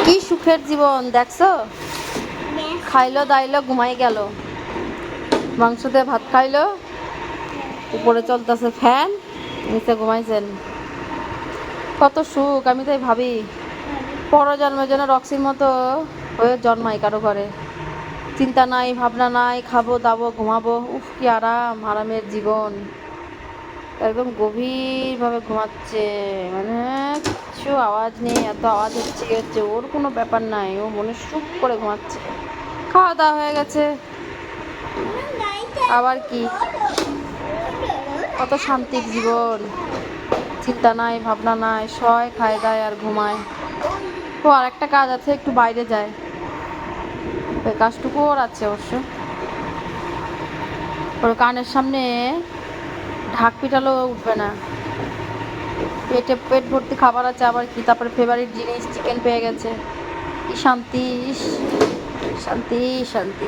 কি সুখের জীবন দেখছো, খাইলো দাইলো ঘুমাই গেল, মাংস দিয়ে ভাত খাইলো, উপরে চলতেছে ফ্যান, নিচে ঘুমাইছেন। কত সুখ। আমি তাই ভাবি পরজন্মের জন্য রক্সির মতো হয়ে জন্মাই কারো ঘরে। চিন্তা নাই, ভাবনা নাই, খাবো দাবো ঘুমাবো, উফ কি আরাম, আরামের জীবন। একদম গভীরভাবে ঘুমাচ্ছে, মানে কিছু আওয়াজ নেই, এত আওয়াজ হচ্ছে কি হচ্ছে ওর কোনো ব্যাপার নাই, ও মনে সুখ করে ঘুমাচ্ছে। খাওয়া দাওয়া হয়ে গেছে, আবার কি, কত শান্তির জীবন। চিন্তা নাই, ভাবনা নাই, শয় খায় দায় আর ঘুমায়। তো আর একটা কাজ আছে, একটু বাইরে যায়, ওই কাজটুকু ওর আছে অবশ্য। ওর কানের সামনে ঢাক পিটালেও উঠবে না, পেট ভর্তি খাবার আছে, আবার কি, তারপরে ফেভারিট জিনিস চিকেন পেয়ে গেছে। কি শান্তি, শান্তি শান্তি।